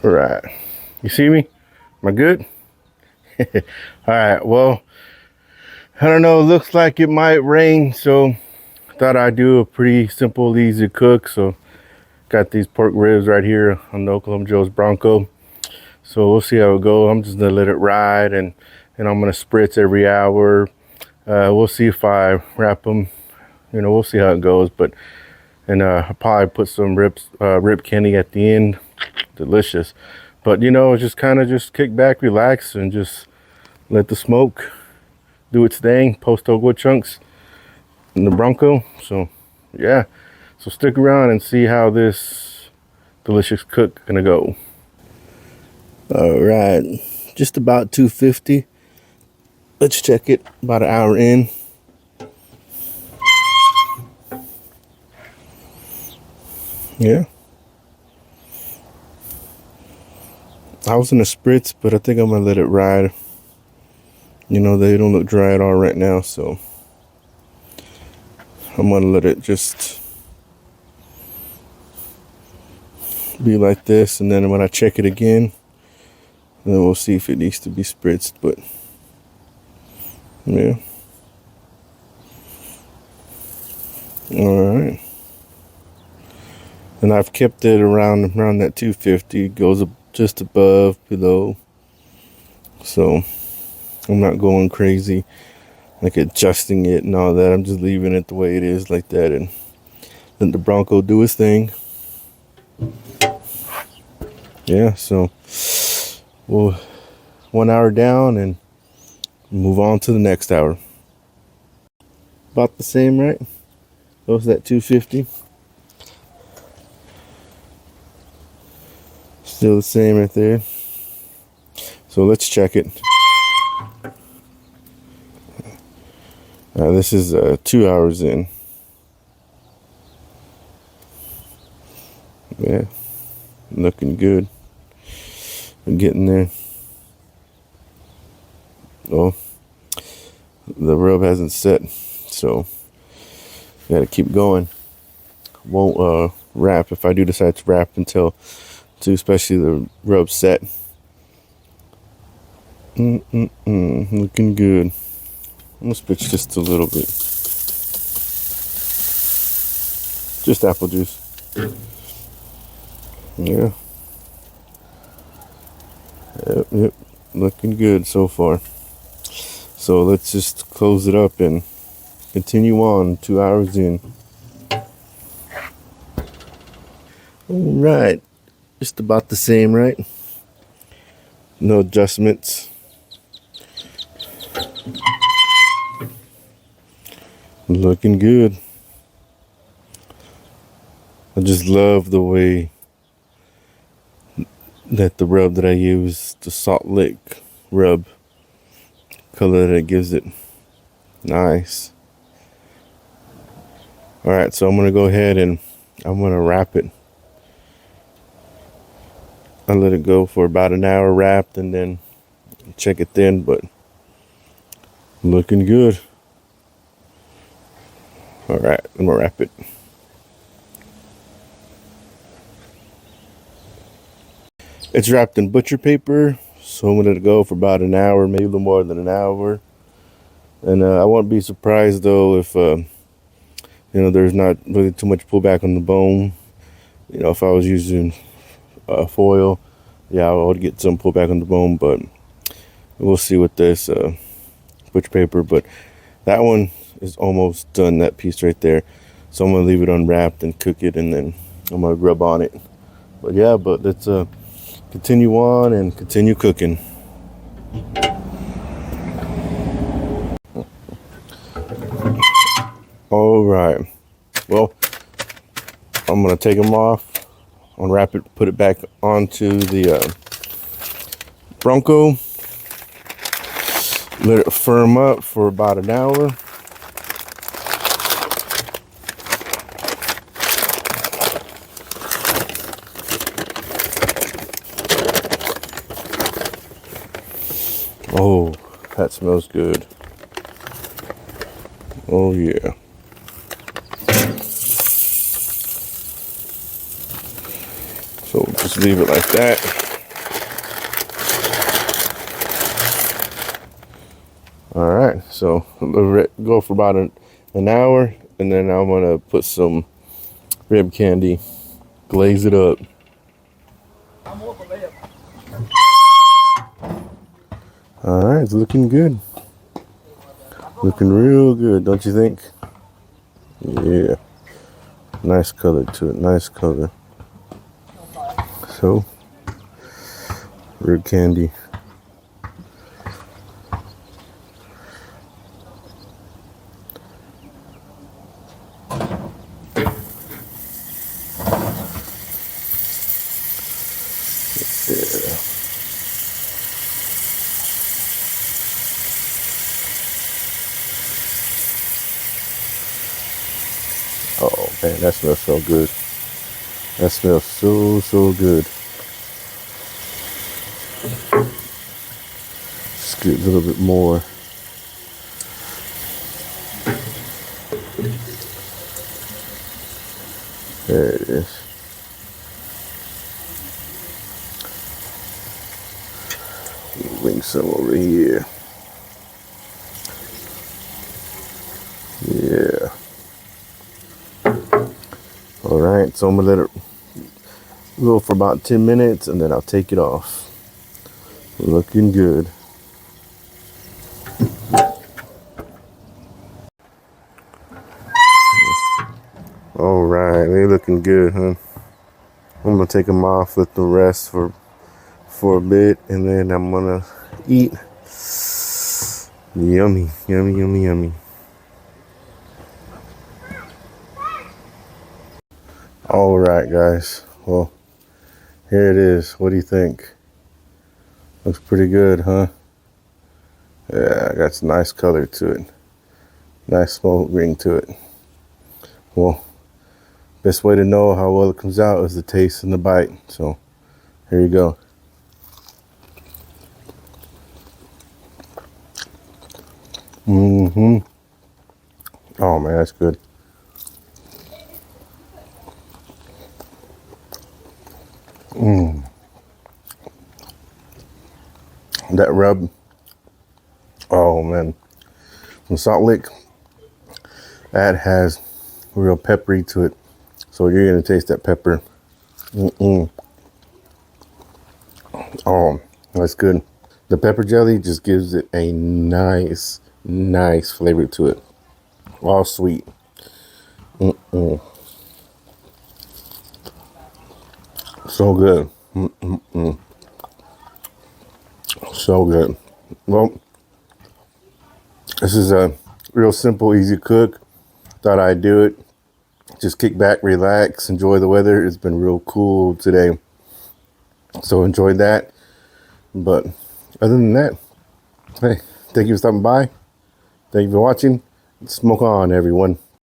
All right, you see me? Am I good? All right, well, I don't know, it looks like it might rain, so thought I'd do a pretty simple, easy cook. So got these pork ribs right here on the Oklahoma Joe's Bronco. So we'll see how it goes. I'm just gonna let it ride, and I'm gonna spritz every hour. We'll see if I wrap them. You know, we'll see how it goes. But I'll probably put some rib candy at the end. Delicious. But you know, just kind of just kick back, relax, and just let the smoke do its thing. Post wood chunks in the Bronco. So yeah, so stick around and see how this delicious cook gonna go. All right, just about 250. Let's check it. About an hour in. Yeah, I was in a spritz, but I think I'm gonna let it ride. You know, they don't look dry at all right now, so I'm gonna let it just be like this, and then when I check it again, then we'll see if it needs to be spritzed. But yeah, all right. And I've kept it around that 250. It goes up just above, below. So I'm not going crazy, like adjusting it and all that. I'm just leaving it the way it is, like that, and let the Bronco do his thing. Yeah, so we'll 1 hour down and move on to the next hour. About the same, right? Goes that 250. Still the same right there. So let's check it. This is 2 hours in. Yeah, looking good. We're getting there. Oh, the rub hasn't set, so gotta keep going. Won't wrap if I do decide to wrap until especially the rub set. Looking good. I'm gonna switch just a little bit. Just apple juice. Yeah. Yep. Looking good so far. So let's just close it up and continue on. 2 hours in. All right. Just about the same, right? No adjustments. Looking good. I just love the way that the rub that I use, the Salt Lick rub, color that it gives it. Nice. All right, so I'm gonna go ahead and I'm gonna wrap it. I let it go for about an hour wrapped, and then check it then, but looking good. All right, I'm gonna wrap it. It's wrapped in butcher paper, so I'm gonna let it go for about an hour, maybe a little more than an hour. And I won't be surprised though if you know, there's not really too much pullback on the bone. You know, if I was using foil, yeah, I would get some pullback on the bone, but we'll see with this butcher paper. But that one is almost done, that piece right there. So I'm gonna leave it unwrapped and cook it, and then I'm gonna rub on it. But yeah, but let's continue on and continue cooking. All right, well, I'm gonna take them off, unwrap it, put it back onto the Bronco. Let it firm up for about an hour. Oh, that smells good. Oh yeah. So just leave it like that. All right, so let it go for about an hour, and then I'm gonna put some rib candy, glaze it up. All right, it's looking good. Looking real good, don't you think? Yeah. Nice color to it, nice color. So, rib candy. Yeah. Oh man, that smells so good. That smells so good. Just get a little bit more. There it is. Bring some over here. Yeah. All right, so I'm gonna let it go for about 10 minutes and then I'll take it off. Looking good. All right, they're looking good, huh? I'm gonna take them off, let them rest for a bit, and then I'm gonna eat. Yummy, yummy, yummy, yummy. All right, guys. Well, here it is. What do you think? Looks pretty good, huh? Yeah, I got some nice color to it. Nice smoke ring to it. Well, best way to know how well it comes out is the taste and the bite. So, here you go. Mm-hmm. Oh man, that's good. That rub. Oh man. From Salt Lick, that has real peppery to it. So you're gonna taste that pepper. Oh, that's good. The pepper jelly just gives it a nice flavor to it. All sweet. So good. So good. Well, this is a real simple, easy cook. Thought I'd do it. Just kick back, relax, enjoy the weather. It's been real cool today. So enjoy that. But other than that, hey, thank you for stopping by. Thank you for watching. Smoke on, everyone.